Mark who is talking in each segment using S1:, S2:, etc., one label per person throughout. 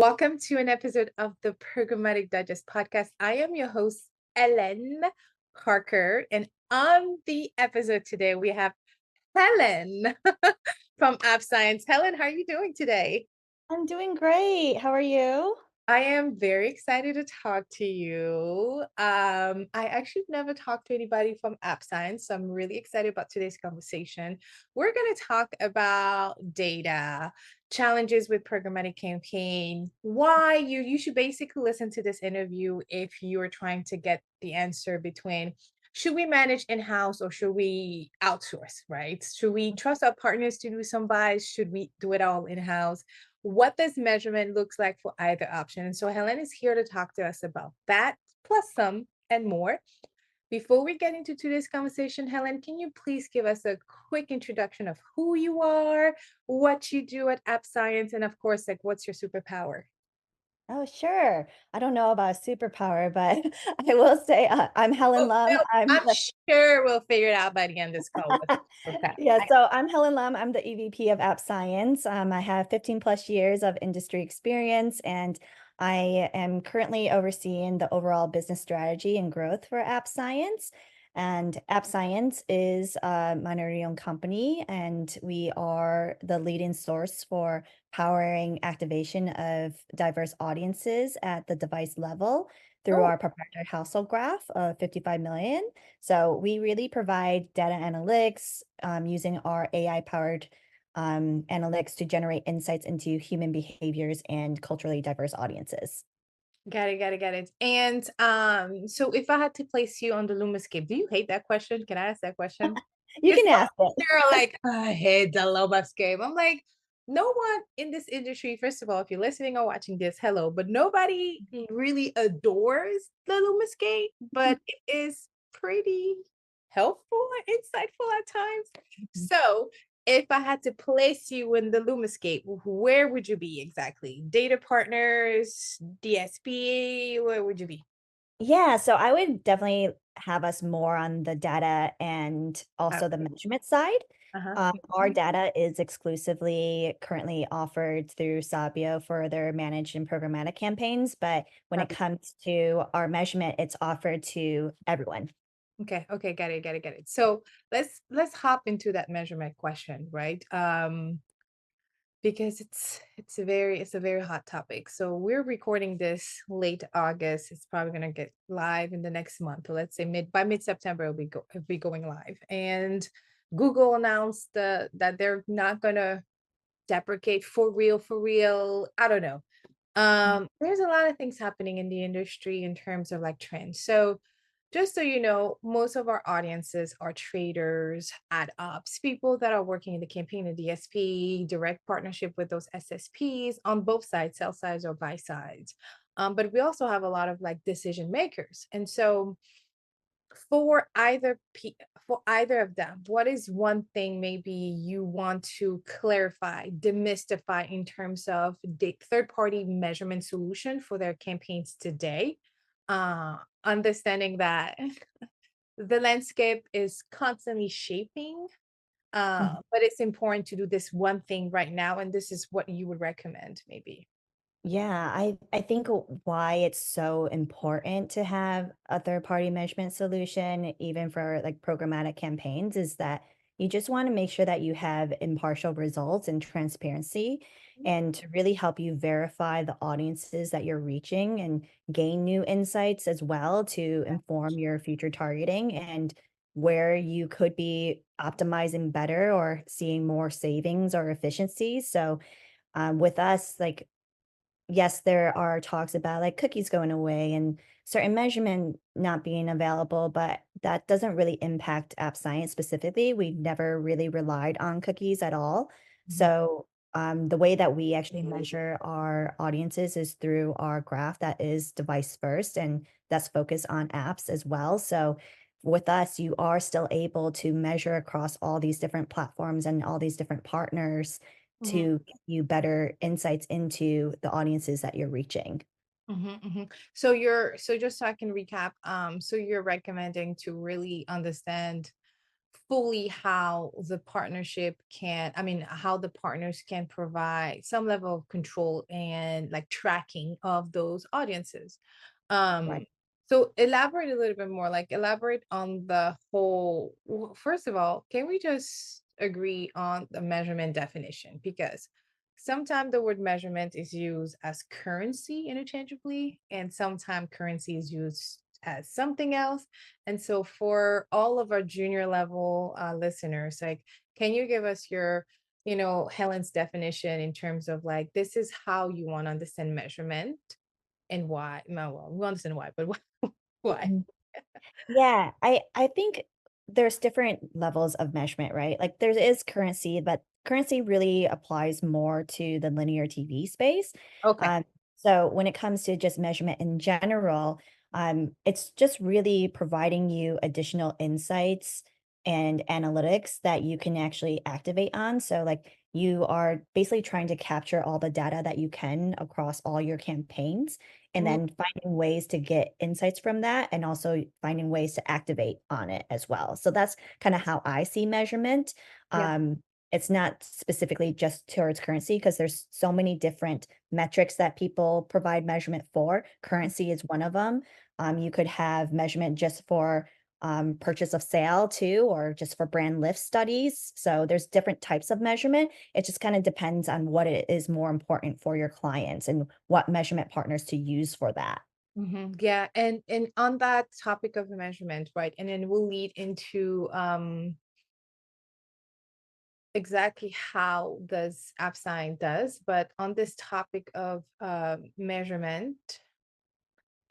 S1: Welcome to an episode of the Programmatic Digest podcast. I am your host, Ellen Parker, and on the episode today, we have Helen from AppScience. Helen, how are you doing today?
S2: I'm doing great. How are you?
S1: I am very excited to talk to you. I actually never talked to anybody from AppScience, so I'm really excited about today's conversation. We're going to talk about data, challenges with programmatic campaign, why you should basically listen to this interview if you're trying to get the answer between should we manage in-house or should we outsource, right? Should we trust our partners to do some buys? Should we do it all in-house? What this measurement looks like for either option. And so Helen is here to talk to us about that, plus some and more. Before we get into today's conversation, Helen, can you please give us a quick introduction of who you are, what you do at AppScience, and of course, like what's your superpower?
S2: Oh, sure. I don't know about a superpower, but I will say I'm Helen
S1: Oh,
S2: Lum.
S1: no, I'm sure we'll figure it out by the end of this call. Okay.
S2: Yeah, so I'm Helen Lum. I'm the EVP of App Science. I have 15 plus years of industry experience, and I am currently overseeing the overall business strategy and growth for App Science. And App Science is a minority-owned company, and we are the leading source for powering activation of diverse audiences at the device level through
S1: Oh,
S2: our proprietary household graph of 55 million. So we really provide data analytics using our AI-powered analytics to generate insights into human behaviors and culturally diverse audiences.
S1: got it. And so if I had to place you on the Lumascape, do you hate that question? Can I ask that question?
S2: You
S1: Because
S2: can ask it.
S1: you're like, I hate the Lumascape. I'm like, no one in this industry, first of all, if you're listening or watching this, hello, but nobody really adores the Lumascape, but it is pretty helpful and insightful at times. So if I had to place you in the Lumascape, where would you be exactly? Data partners, DSP, where would you be?
S2: Yeah, so I would definitely have us more on the data and also the
S1: Okay.
S2: measurement side.
S1: Uh-huh.
S2: Our data is exclusively currently offered through Sabio for their managed and programmatic campaigns, but when it
S1: Copy.
S2: comes to our measurement, it's offered to everyone.
S1: Okay, got it. So let's hop into that measurement question, right? Because it's a very hot topic. So we're recording this late August. It's probably gonna get live in the next month. So let's say mid-September it'll be going live. And Google announced that they're not gonna deprecate for real. I don't know. There's a lot of things happening in the industry in terms of like trends. So just so you know, most of our audiences are traders, ad ops, people that are working in the campaign and DSP, direct partnership with those SSPs on both sides, sell sides or buy sides. But we also have a lot of like decision makers. And so for either of them, what is one thing maybe you want to clarify, demystify in terms of the third-party measurement solution for their campaigns today? Understanding that the landscape is constantly shaping, but it's important to do this one thing right now, and this is what you would recommend maybe.
S2: Yeah, I think why it's so important to have a third party measurement solution, even for like programmatic campaigns, is that you just want to make sure that you have impartial results and transparency, and to really help you verify the audiences that you're reaching and gain new insights as well to inform your future targeting and where you could be optimizing better or seeing more savings or efficiencies. So with us, like yes, there are talks about like cookies going away and certain measurement not being available, but that doesn't really impact App Science specifically. We never really relied on cookies at all.
S1: Mhm.
S2: So the way that we actually measure our audiences is through our graph that is device first, and that's focused on apps as well. So with us, you are still able to measure across all these different platforms and all these different partners
S1: Mhm.
S2: to give you better insights into the audiences that you're reaching.
S1: So just so I can recap, so you're recommending to really understand fully how the partnership can, I mean, how the partners can provide some level of control and like tracking of those audiences.
S2: Right.
S1: Um, so elaborate a little bit more, like elaborate on the whole. First of all, can we just agree on the measurement definition? Because sometimes the word measurement is used as currency interchangeably, and sometimes currency is used as something else. And so, for all of our junior level listeners, like, can you give us your, Helen's definition in terms of like, this is how you want to understand measurement and why? No, well, we understand why, but why?
S2: Mhm. Yeah, I think there's different levels of measurement, right? Like there is currency, but currency really applies more to the linear TV space.
S1: Okay.
S2: Um, so when it comes to just measurement in general, it's just really providing you additional insights and analytics that you can actually activate on. So like you are basically trying to capture all the data that you can across all your campaigns and
S1: Mm,
S2: then finding ways to get insights from that and also finding ways to activate on it as well. So that's kind of how I see measurement.
S1: yeah.
S2: It's not specifically just towards currency because there's so many different metrics that people provide measurement for. Currency is one of them. You could have measurement just for purchase of sale too, or just for brand lift studies. So there's different types of measurement. It just kind of depends on what it is more important for your clients and what measurement partners to use for that.
S1: Yeah, and on that topic of measurement, right? And then we'll lead into exactly how does AppSign does, but on this topic of measurement,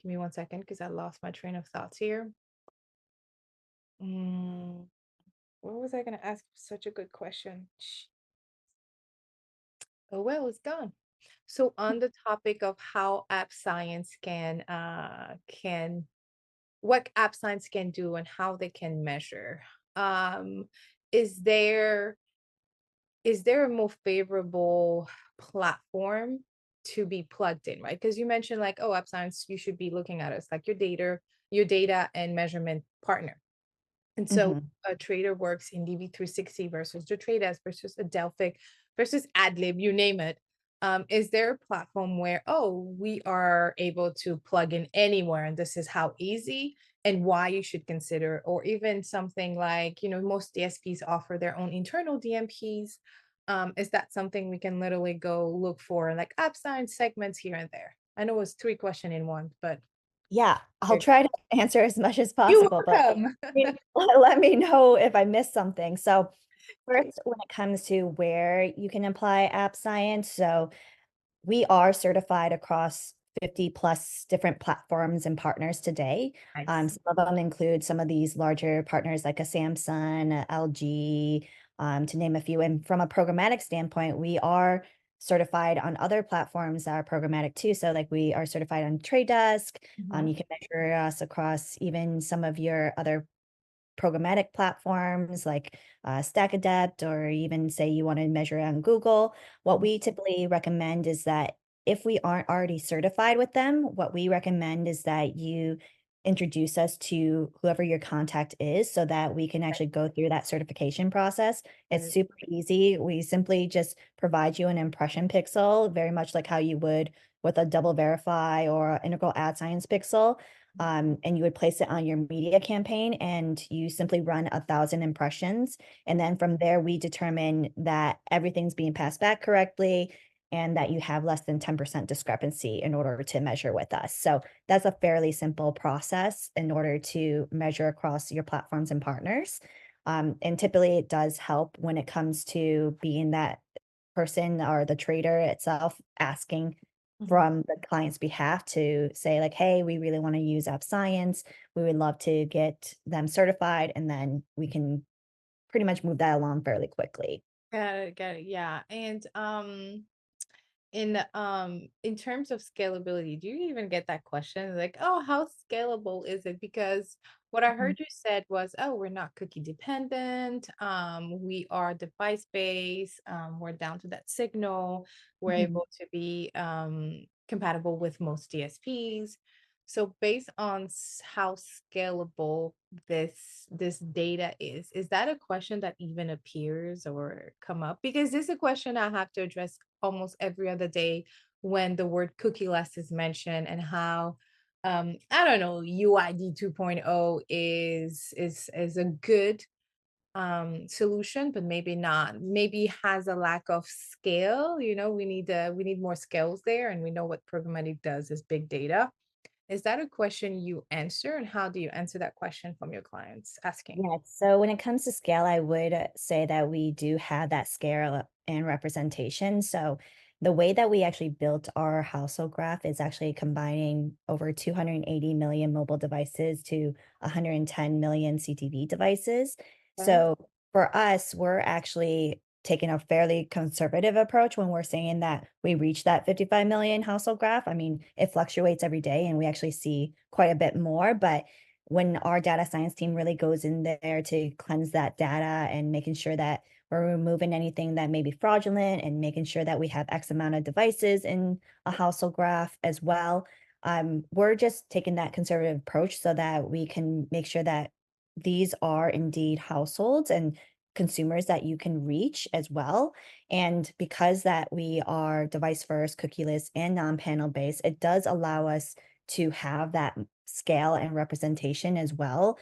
S1: give me one second because I lost my train of thoughts here. Mm, what was I going to ask? Such a good question. Oh well, it's gone. So on the topic of how app science can what app science can do and how they can measure, um, is there is there a more favorable platform to be plugged in, right? Because you mentioned like, oh, app science, you should be looking at us like your data and measurement partner. And so
S2: Mhm.
S1: a trader works in DV360 versus the Trade Desk versus Adelphic versus AdLib, you name it. Is there a platform where, oh, we are able to plug in anywhere and this is how easy and why you should consider, or even something like, most DSPs offer their own internal DMPs. Is that something we can literally go look for, like app science segments here and there? I know it was three question in one, but
S2: Yeah, I'll try to answer as much as
S1: you're
S2: possible, but
S1: welcome.
S2: let me know if I missed something. So, first, when it comes to where you can apply app science, so we are certified across 50 plus different platforms and partners today.
S1: Nice.
S2: Some of them include some of these larger partners like a Samsung, a LG, to name a few. And from a programmatic standpoint, we are certified on other platforms that are programmatic too. So, like we are certified on Trade Desk.
S1: Mhm.
S2: You can measure us across even some of your other programmatic platforms like Stack Adept, or even say you want to measure it on Google. What
S1: Mhm.
S2: we typically recommend is that if we aren't already certified with them, what we recommend is that you introduce us to whoever your contact is so that we can actually go through that certification process. It's
S1: Right.
S2: super easy. We simply just provide you an impression pixel, very much like how you would with a double verify or integral ad science pixel, and you would place it on your media campaign and you simply run 1,000 impressions. And then from there, we determine that everything's being passed back correctly and that you have less than 10% discrepancy in order to measure with us. So that's a fairly simple process in order to measure across your platforms and partners. And typically it does help when it comes to being that person or the trader itself asking
S1: Mhm.
S2: from the client's behalf to say like, "Hey, we really wanna use App Science. We would love to get them certified," and then we can pretty much move that along fairly quickly.
S1: Got it, got it. Yeah. And in terms of scalability, do you even get that question? Like, oh, how scalable is it? Because what I
S2: Mhm,
S1: heard you said was, oh, we're not cookie dependent. We are device based. We're down to that signal. We're
S2: mhm.
S1: able to be compatible with most DSPs. So based on how scalable this data is that a question that even appears or come up? Because this is a question I have to address almost every other day when the word cookieless is mentioned and how I don't know, UID 2.0 is a good solution, but maybe not, maybe has a lack of scale. We need more scales there, and we know what programmatic does is big data. Is that a question you answer, and how do you answer that question from your clients asking?
S2: Yeah, so when it comes to scale, I would say that we do have that scale and representation. So the way that we actually built our household graph is actually combining over 280 million mobile devices to 110 million CTV devices.
S1: Okay.
S2: So for us, we're actually taking a fairly conservative approach when we're saying that we reach that 55 million household graph. I mean, it fluctuates every day and we actually see quite a bit more, but when our data science team really goes in there to cleanse that data and making sure that we're removing anything that may be fraudulent and making sure that we have X amount of devices in a household graph as well. We're just taking that conservative approach so that we can make sure that these are indeed households and consumers that you can reach as well. And because that we are device first, cookieless, and non-panel based, it does allow us to have that scale and representation as well.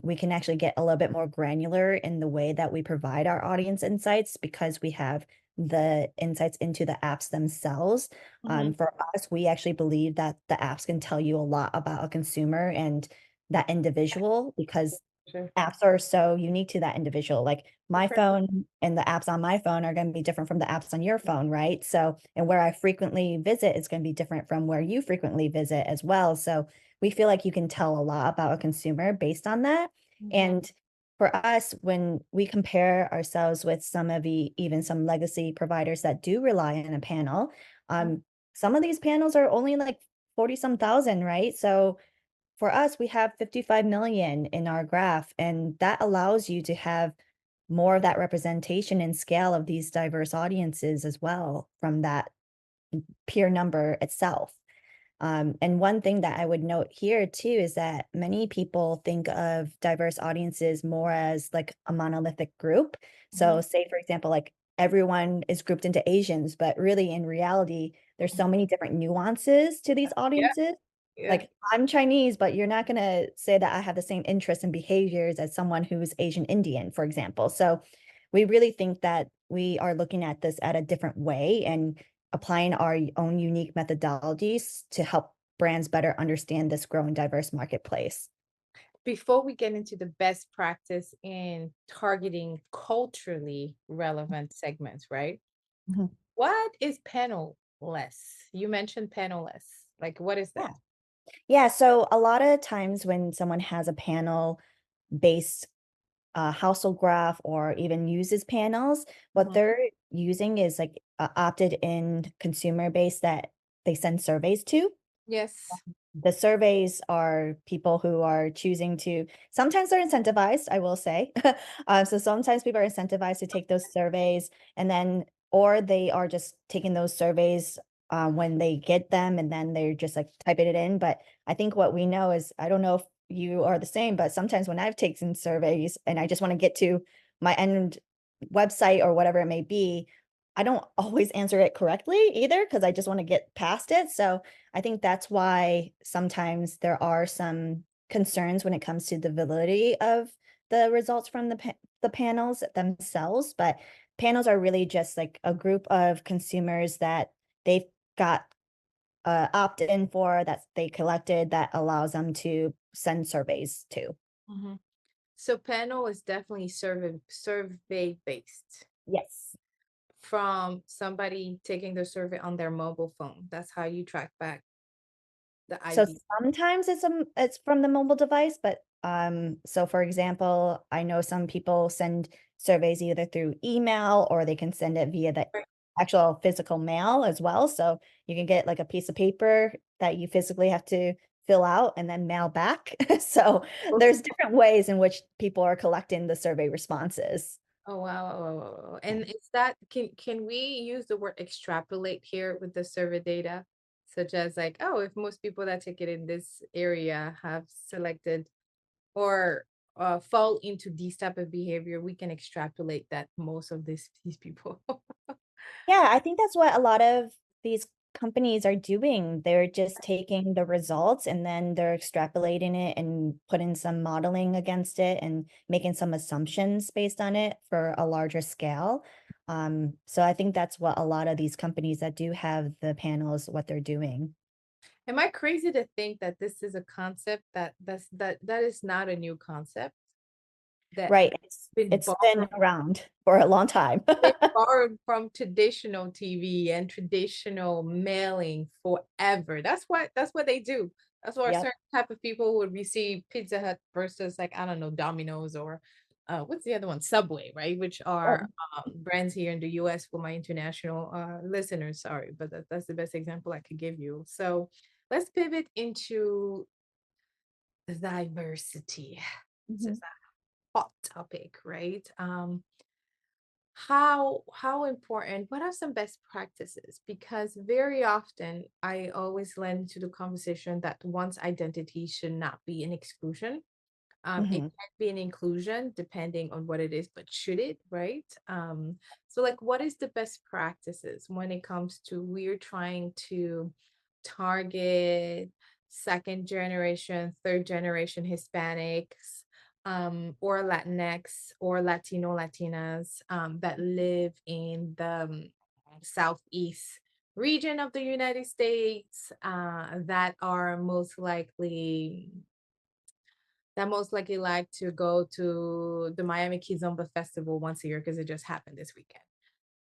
S2: We can actually get a little bit more granular in the way that we provide our audience insights because we have the insights into the apps themselves.
S1: Mhm.
S2: For us, we actually believe that the apps can tell you a lot about a consumer and that individual because
S1: Sure.
S2: apps are so unique to that individual. Like my
S1: Okay.
S2: phone and the apps on my phone are going to be different from the apps on your phone, right? So, and where I frequently visit is going to be different from where you frequently visit as well. So, we feel like you can tell a lot about a consumer based on that.
S1: Mhm.
S2: And for us, when we compare ourselves with some of the even some legacy providers that do rely on a panel, um, some of these panels are only like 40 some thousand, right? So for us, we have 55 million in our graph, and that allows you to have more of that representation and scale of these diverse audiences as well from that peer number itself. And one thing that I would note here too is that many people think of diverse audiences more as like a monolithic group. So,
S1: Mhm.
S2: say for example, like everyone is grouped into Asians, but really in reality, there's so many different nuances to these
S1: Yeah,
S2: audiences.
S1: yeah.
S2: Like I'm Chinese, but you're not going to say that I have the same interests and behaviors as someone who's Asian Indian, for example. So, we really think that we are looking at this at a different way and applying our own unique methodologies to help brands better understand this growing diverse marketplace.
S1: Before we get into the best practice in targeting culturally relevant segments, right?
S2: Mhm.
S1: What is panelless? You mentioned panelless. Like, what is
S2: Yeah.
S1: that?
S2: Yeah. So a lot of times when someone has a panel based household graph or even uses panels, what
S1: Mhm.
S2: they're using is like opted in consumer base that they send surveys to.
S1: Yes.
S2: The surveys are people who are choosing to sometimes they're incentivized, I will say. So sometimes people are incentivized to take those surveys and then or they are just taking those surveys when they get them and then they're just like typing it in. But I think what we know is I don't know if you are the same, but sometimes when I've taken surveys and I just want to get to my end website or whatever it may be, I don't always answer it correctly either because I just want to get past it. So I think that's why sometimes there are some concerns when it comes to the validity of the results from the panels themselves, but panels are really just like a group of consumers that they've got opt-in for that they collected that allows them to send surveys to.
S1: Mhm. So panel is definitely survey based
S2: Yes.
S1: from somebody taking the survey on their mobile phone. That's how you track back the
S2: So
S1: ID.
S2: sometimes it's from the mobile device, but so for example, I know some people send surveys either through email or they can send it via the
S1: Right.
S2: actual physical mail as well. So you can get like a piece of paper that you physically have to fill out and then mail back. So there's different ways in which people are collecting the survey responses.
S1: Oh wow, wow, wow, wow, wow. And is that can we use the word extrapolate here with the survey data? such as like, oh, if most people that take it in this area have selected or fall into these type of behavior, we can extrapolate that most of these people.
S2: Yeah, I think that's what a lot of these companies are doing. They're just taking the results and then they're extrapolating it and putting some modeling against it and making some assumptions based on it for a larger scale. So I think that's what a lot of these companies that do have the panels, what they're doing.
S1: Am I crazy to think that this is a concept that is not a new concept that
S2: Right.
S1: been
S2: It's been
S1: borrowed
S2: around for a long time.
S1: been borrowed from traditional TV and traditional mailing forever. That's what they do. That's why
S2: Yep.
S1: certain type of people would receive Pizza Hut versus like I don't know Domino's or what's the other one? Subway, right? Which are
S2: Oh,
S1: brands here in the US for my international listeners. Sorry, but that's the best example I could give you. So let's pivot into diversity. This is
S2: mhm,
S1: a hot topic, right? How important, what are some best practices? Because very often I always lend to the conversation that one's identity should not be an exclusion. It
S2: mhm.
S1: can be an inclusion depending on what it is, but should it, right? So like what is the best practices when it comes to we're trying to target second generation, third generation Hispanics, or Latinx or Latino Latinas that live in the southeast region of the United States that are most likely like to go to the Miami Kizomba Festival once a year because it just happened this weekend.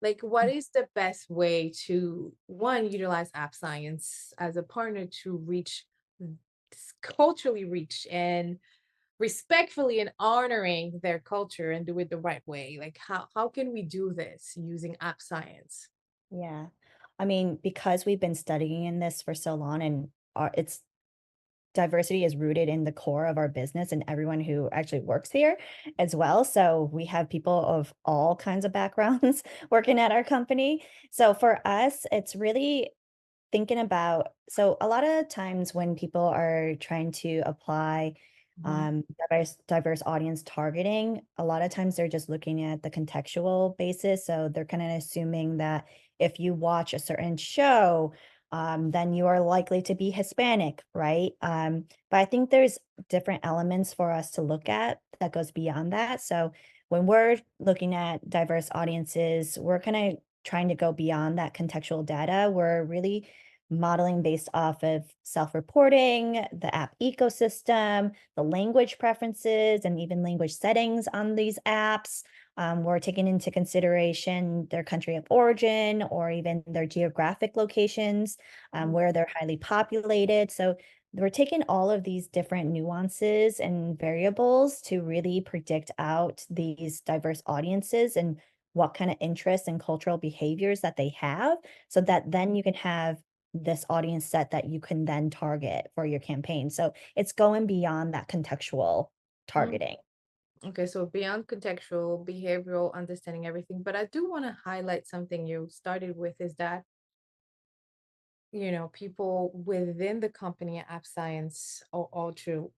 S1: Like, what is the best way to one utilize App Science as a partner to culturally reach and respectfully and honoring their culture and do it the right way? Like, how can we do this using App Science?
S2: Yeah. I mean, because we've been studying in this for so long and it's diversity is rooted in the core of our business and everyone who actually works here as well. So we have people of all kinds of backgrounds working at our company. So for us, it's really thinking about so a lot of times when people are trying to apply
S1: Mhm.
S2: diverse audience targeting, a lot of times they're just looking at the contextual basis. So they're kind of assuming that if you watch a certain show, then you are likely to be Hispanic, right? But I think there's different elements for us to look at that goes beyond that. So when we're looking at diverse audiences, we're kind of trying to go beyond that contextual data. We're really modeling based off of self-reporting, the app ecosystem, the language preferences, and even language settings on these apps. We're taking into consideration their country of origin or even their geographic locations, where they're highly populated. So we're taking all of these different nuances and variables to really predict out these diverse audiences and what kind of interests and cultural behaviors that they have so that then you can have this audience set that you can then target for your campaign. So it's going beyond that contextual
S1: Mhm.
S2: targeting.
S1: Okay, so beyond contextual, behavioral, understanding everything, but I do want to highlight something you started with is that people within the company at App Science are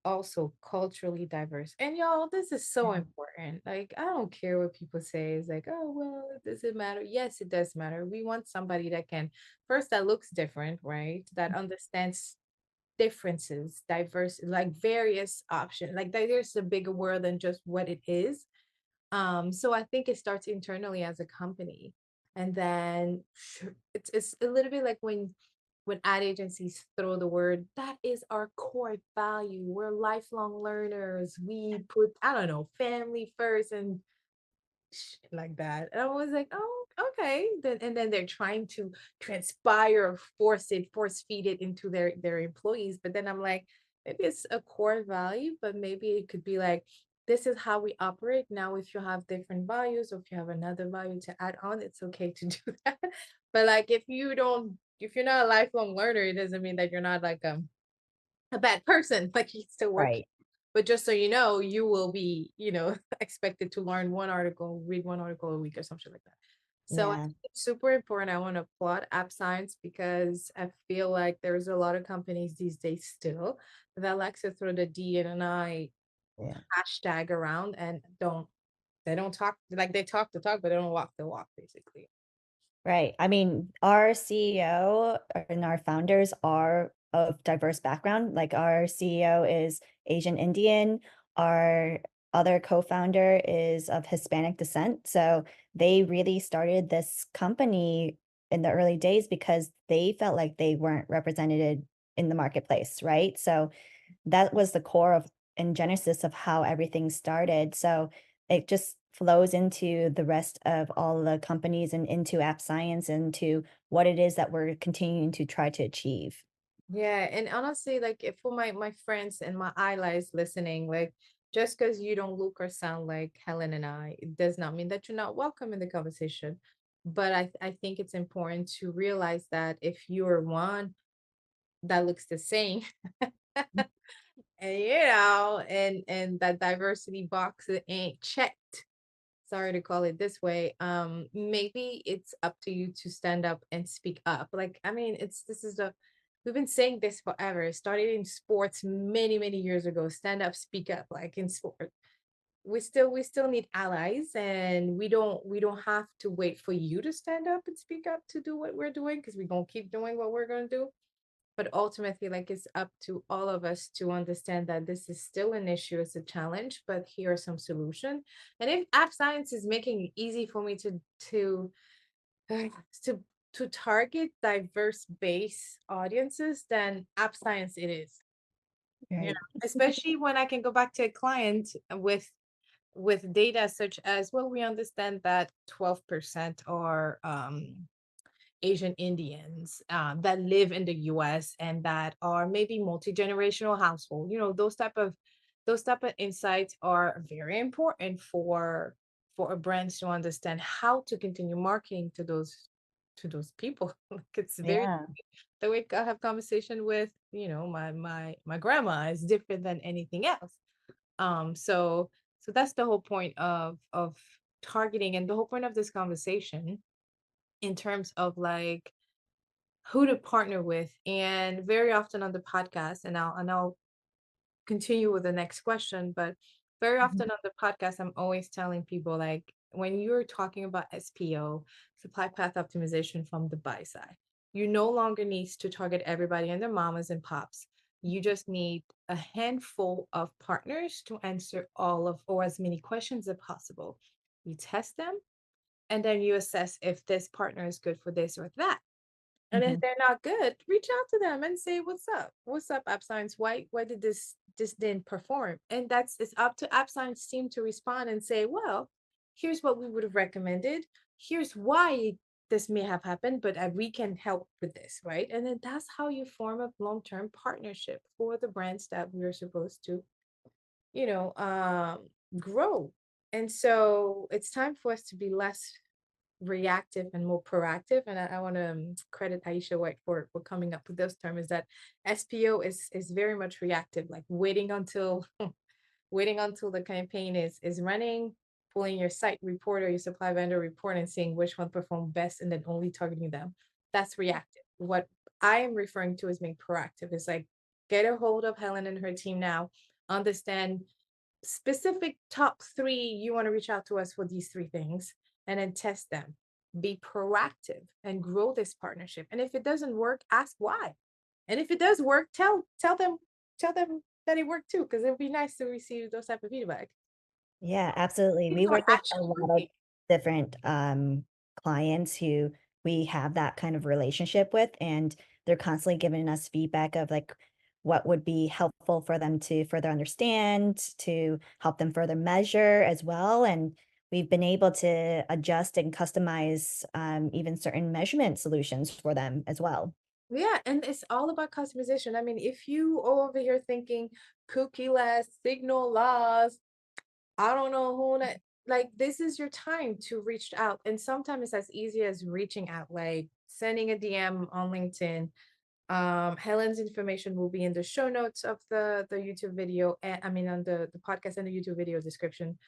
S1: also culturally diverse. And y'all, this is so
S2: Yeah.
S1: important. Like, I don't care what people say. It's like, oh, well, does it matter? Yes, it does matter. We want somebody that can, first, that looks different, right? That understands differences, diverse, like various options. Like, there's a bigger world than just what it is. So I think it starts internally as a company. And then it's a little bit like when ad agencies throw the word, that is our core value. We're lifelong learners. We put, I don't know, family first and shit like that. And I was like, oh, okay. And then they're trying to transpire, or force feed it into their employees. But then I'm like, maybe it's a core value, but maybe it could be like, this is how we operate. Now, if you have different values or if you have another value to add on, it's okay to do that. But like if you're not a lifelong learner, it doesn't mean that you're not like a bad person. Like you still work.
S2: Right.
S1: But just so you know, you will be, expected to learn one article, read one article a week or something like that. So I
S2: Yeah.
S1: think it's super important. I want to applaud AppScience because I feel like there's a lot of companies these days still that like to throw the D and an I
S2: Yeah.
S1: hashtag around and they don't talk like they talk the talk, but they don't walk the walk, basically.
S2: Right. I mean, our CEO and our founders are of diverse background. Like our CEO is Asian Indian, our other co-founder is of Hispanic descent. So they really started this company in the early days because they felt like they weren't represented in the marketplace, right? So that was the core of and genesis of how everything started. So it just flows into the rest of all the companies and into App Science, into what it is that we're continuing to try to achieve.
S1: Yeah, and honestly, like if for my friends and my allies listening, like just because you don't look or sound like Helen and I, it does not mean that you're not welcome in the conversation. But I think it's important to realize that if you're one that looks the same, and and that diversity box ain't checked, sorry to call it this way, maybe it's up to you to stand up and speak up. Like, I mean, it's this is the we've been saying this forever. It started in sports many years ago. Stand up, speak up. Like in sport, we still need allies, and we don't have to wait for you to stand up and speak up to do what we're doing, because we're gonna keep doing what we're gonna do. But ultimately, like, it's up to all of us to understand that this is still an issue, it's a challenge, but here are some solution. And if app science is making it easy for me uh, to to target diverse base audiences, then app science it is. You know,
S2: Right.
S1: especially when I can go back to a client with data such as, well, we understand that 12% are Asian Indians that live in the US and that are maybe multi-generational household. Those type of insights are very important for a brand to understand how to continue marketing to those people. Like, it's very
S2: Yeah.
S1: the way I have conversation with, my grandma is different than anything else. So that's the whole point of targeting, and the whole point of this conversation in terms of like who to partner with. And very often on the podcast, and I'll continue with the next question, but very
S2: Mhm.
S1: often on the podcast, I'm always telling people, like, when you're talking about SPO, supply path optimization from the buy side, you no longer need to target everybody and their mamas and pops. You just need a handful of partners to answer all of or as many questions as possible. You test them, and then you assess if this partner is good for this or that. And if
S2: Mhm.
S1: they're not good, reach out to them and say, "What's up? What's up, App Science? Why did this didn't perform?" And it's up to App Science team to respond and say, "Well, here's what we would have recommended. Here's why this may have happened, but we can help with this, right?" And then that's how you form a long-term partnership for the brands that we're supposed to, you know, um, grow. And so it's time for us to be less reactive and more proactive. And I want to credit Aisha White for coming up with those terms. Is that SPO is very much reactive, like waiting until the campaign is running, pulling your site report or your supply vendor report and seeing which one performed best, and then only targeting them. That's reactive. What I am referring to as being proactive is like, get a hold of Helen and her team now, understand specific top three you want to reach out to us for these three things, and then test them. Be proactive and grow this partnership. And if it doesn't work, ask why. And if it does work, tell them that it worked too, because it would be nice to receive those type of feedback.
S2: Yeah, absolutely.
S1: Give
S2: We
S1: some
S2: work with a
S1: action
S2: lot of
S1: quickly.
S2: different, clients who we have that kind of relationship with, and they're constantly giving us feedback of, like, what would be helpful for them to further understand, to help them further measure as well, and we've been able to adjust and customize, even certain measurement solutions for them as well.
S1: Yeah, and it's all about customization. I mean, if you are over here thinking cookie-less, signal laws, I don't know who that, like, this is your time to reach out. And sometimes it's as easy as reaching out, like sending a DM on LinkedIn. Helen's information will be in the show notes of the YouTube video, and I mean on the podcast and the YouTube video description.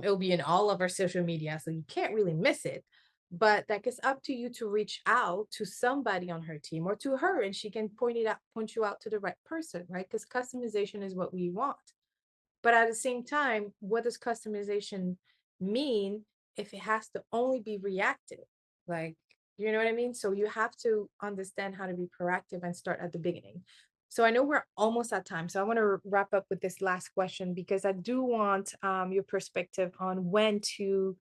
S1: It'll be in all of our social media, so you can't really miss it. but like it's up to you to reach out to somebody on her team or to her, and she can point you out to the right person, right? Because customization is what we want. But at the same time, what does customization mean if it has to only be reactive? Like, you know what I mean? So you have to understand how to be proactive and start at the beginning. So I know we're almost at time. So I want to wrap up with this last question because I do want your perspective on when to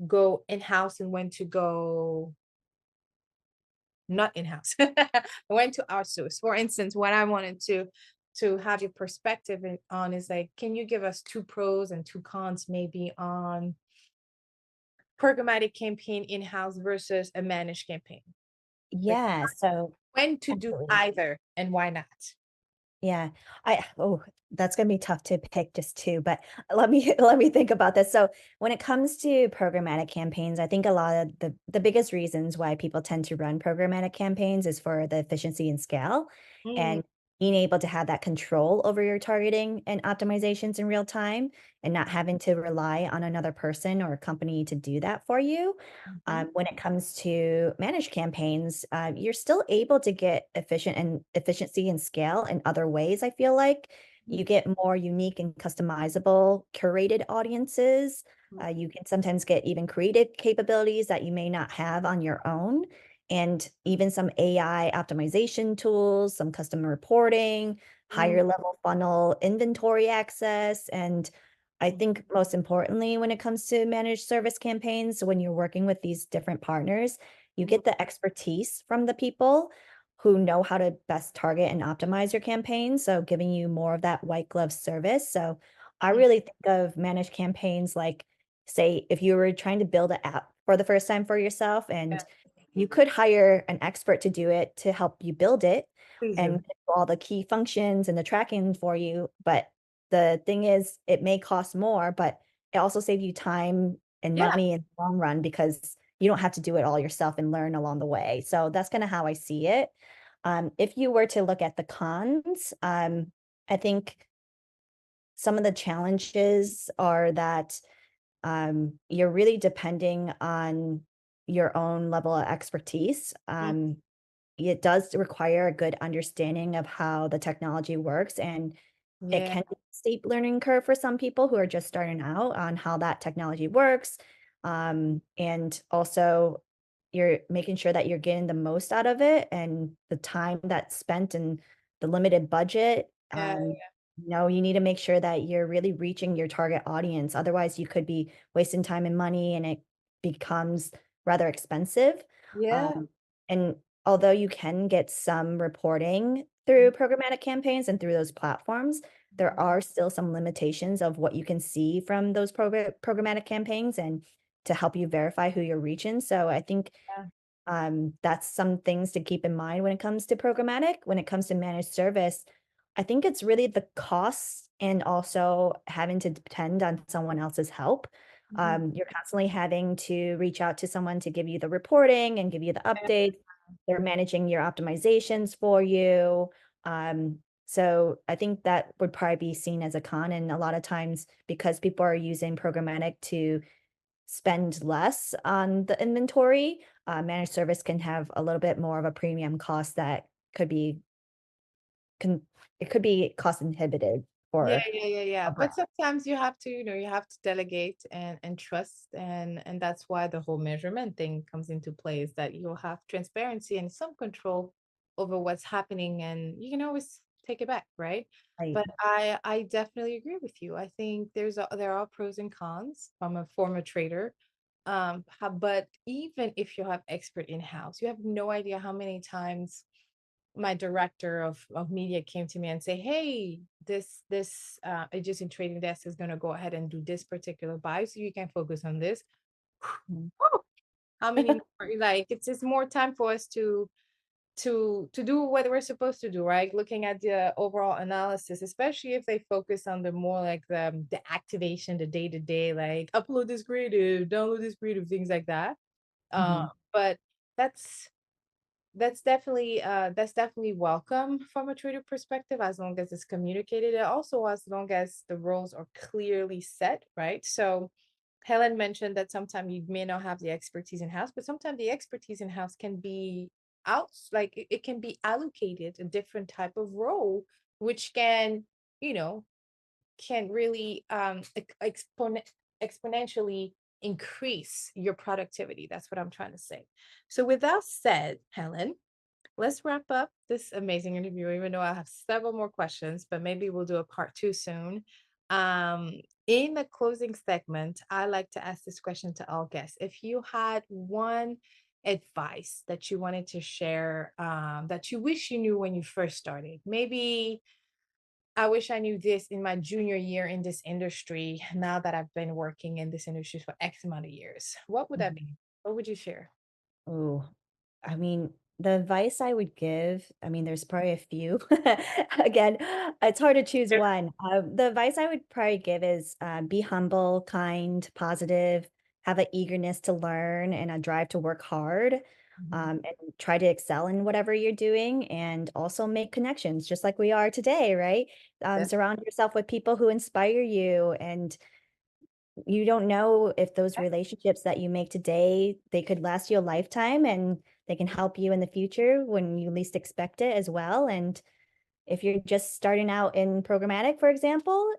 S1: go in-house and when to go not in-house. When to outsource. For instance, what I wanted to have your perspective on is like, can you give us two pros and two cons maybe on programmatic campaign in-house versus a managed campaign? Like
S2: Yeah, so
S1: when to do
S2: absolutely.
S1: either and why not?
S2: Yeah. That's gonna be tough to pick just 2, but let me let me think about this. So, when it comes to programmatic campaigns, I think a lot of the biggest reasons why people tend to run programmatic campaigns is for the efficiency and scale,
S1: Mm,
S2: and being able to have that control over your targeting and optimizations in real time, and not having to rely on another person or a company to do that for you.
S1: mhm,
S2: When it comes to managed campaigns, you're still able to get efficiency and scale in other ways, I feel like.
S1: mhm,
S2: You get more unique and customizable curated audiences.
S1: mhm,
S2: You can sometimes get even creative capabilities that you may not have on your own, and even some AI optimization tools, some custom reporting,
S1: mm,
S2: higher level funnel inventory access, and I
S1: mm,
S2: think most importantly, when it comes to managed service campaigns, when you're working with these different partners, you
S1: mhm,
S2: get the expertise from the people who know how to best target and optimize your campaign. So giving you more of that white glove service. So I
S1: mm.
S2: really think of managed campaigns like, say, if you were trying to build an app for the first time for yourself,
S1: Yeah,
S2: and you could hire an expert to do it to help you build it
S1: please
S2: and
S1: do.
S2: do all the key functions and the tracking for you. But the thing is, it may cost more, but it also saves you time and
S1: Yeah.
S2: money in the long run because you don't have to do it all yourself and learn along the way. So that's kind of how I see it. If you were to look at the cons, I think some of the challenges are that you're really depending on your own level of expertise.
S1: Mm,
S2: It does require a good understanding of how the technology works, and it
S1: yeah.
S2: can be a steep learning curve for some people who are just starting out on how that technology works. And also, you're making sure that you're getting the most out of it and the time that's spent and the limited budget.
S1: Yeah.
S2: You need to make sure that you're really reaching your target audience. Otherwise, you could be wasting time and money and it becomes rather expensive.
S1: Yeah.
S2: Um, and although you can get some reporting through programmatic campaigns and through those platforms, there
S1: Mhm.
S2: are still some limitations of what you can see from those programmatic campaigns and to help you verify who you're reaching. So I think
S1: Yeah.
S2: that's some things to keep in mind when it comes to programmatic. When it comes to managed service, I think it's really the costs and also having to depend on someone else's help.
S1: Mhm.
S2: You're constantly having to reach out to someone to give you the reporting and give you the
S1: Yeah.
S2: updates. They're managing your optimizations for you. So I think that would probably be seen as a con. And a lot of times, because people are using programmatic to spend less on the inventory, managed service can have a little bit more of a premium cost that could be can it could be cost inhibited
S1: Yeah,
S2: for
S1: yeah, yeah, yeah.
S2: a
S1: But
S2: brand.
S1: sometimes you have to, you have to delegate and trust, and that's why the whole measurement thing comes into play is that you'll have transparency and some control over what's happening, and you can always take it back, right?
S2: Right.
S1: But I definitely agree with you. I think there are pros and cons from a former trader. But even if you have expert in-house, you have no idea how many times my director of media came to me and say, hey, this agency and trading desk is going to go ahead and do this particular buy so you can focus on this.
S2: Mhm.
S1: Whew, how many more, like it's just more time for us to do what we're supposed to do, right? Looking at the overall analysis, especially if they focus on the more like the activation, the day to day, like upload this creative, download this creative, things like that. uh
S2: Mhm.
S1: but that's that's definitely welcome from a trader perspective as long as it's communicated, and also as long as the roles are clearly set, right? So Helen mentioned that sometimes you may not have the expertise in house, but sometimes the expertise in house can be out, like it can be allocated a different type of role, which can, you know, can really exponentially increase your productivity. That's what I'm trying to say. So, with that said, Helen, let's wrap up this amazing interview, even though I have several more questions, but maybe we'll do a part two soon. Um, in the closing segment, I like to ask this question to all guests. If you had one advice that you wanted to share, that you wish you knew when you first started, maybe I wish I knew this in my junior year in this industry, now that I've been working in this industry for X amount of years, what would that be?
S2: Mhm.
S1: What would you share?
S2: Ooh, I mean, the advice I would give, I mean, there's probably a few. Again, it's hard to choose one. The advice I would probably give is be humble, kind, positive, have an eagerness to learn and a drive to work hard,
S1: Mhm.
S2: and try to excel in whatever you're doing, and also make connections, just like we are today, right? Surround yourself with people who inspire you, and you don't know if those relationships that you make today, they could last you a lifetime and they can help you in the future when you least expect it as well. And if you're just starting out in programmatic, for example,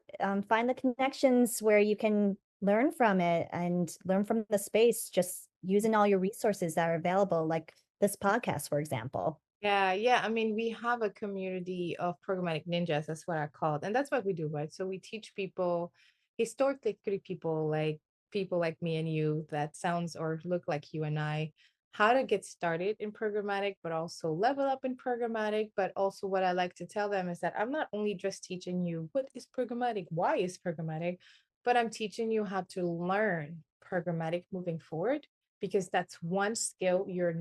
S2: find the connections where you can learn from it and learn from the space, just using all your resources that are available, like this podcast, for example.
S1: Yeah, yeah. I mean, we have a community of programmatic ninjas. That's what I call it. And that's what we do, right? So we teach people, historically three people like me and you that sounds or look like you and I, how to get started in programmatic, but also level up in programmatic. But also what I like to tell them is that I'm not only just teaching you what is programmatic, why is programmatic, but I'm teaching you how to learn programmatic moving forward, because that's one skill you're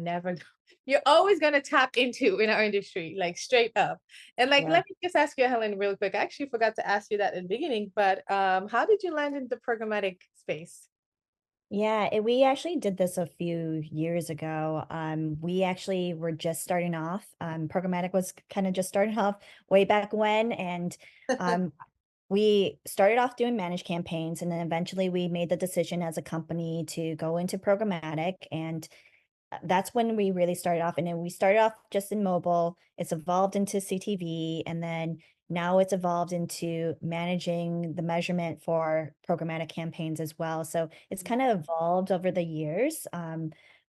S1: always going to tap into in our industry, like straight up. And like,
S2: Yeah.
S1: let me just ask you, Helen, real quick. I actually forgot to ask you that in the beginning, but how did you land in the programmatic space?
S2: Yeah, we actually did this a few years ago. We actually were just starting off. Programmatic was kind of just starting off way back when, and um, we started off doing managed campaigns, and then eventually we made the decision as a company to go into programmatic. And that's when we really started off, and then we started off just in mobile, it's evolved into CTV, and then now it's evolved into managing the measurement for programmatic campaigns as well, so it's kinda evolved over the years,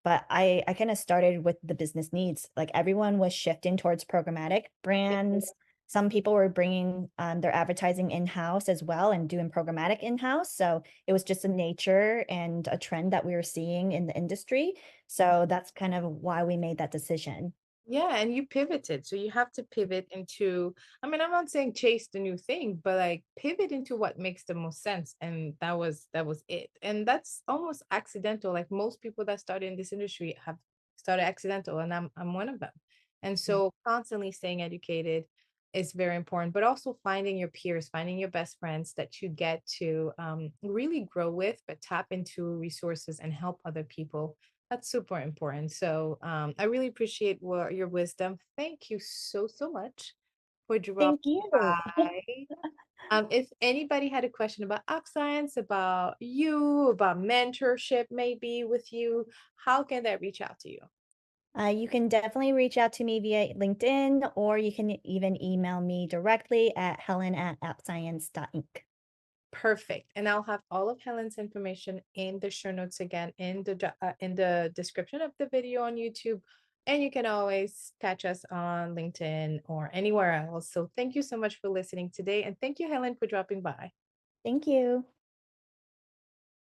S2: but I kinda started with the business needs, like, everyone was shifting towards programmatic brands, some people were bringing, their advertising in-house as well and doing programmatic in-house, so it was just a nature and a trend that we were seeing in the industry, so that's kind of why we made that decision.
S1: Yeah, and you pivoted. So you have to pivot into, I mean, I'm not saying chase the new thing, but like pivot into what makes the most sense. And that was it. And that's almost accidental. Like most people that started in this industry have started accidental, and I'm one of them. And
S2: Mm.
S1: so constantly staying educated is very important, but also finding your peers, finding your best friends that you get to really grow with, but tap into resources and help other people. That's super important. So I really appreciate your wisdom. Thank you so, so much for dropping
S2: Thank you.
S1: by. If anybody had a question about app science, about you, about mentorship, maybe with you, how can they reach out to you?
S2: You can definitely reach out to me via LinkedIn, or you can even email me directly at helen@appscience.inc.
S1: Perfect. And I'll have all of Helen's information in the show notes again in the description of the video on YouTube. And you can always catch us on LinkedIn or anywhere else. So thank you so much for listening today. And thank you, Helen, for dropping by.
S2: Thank you.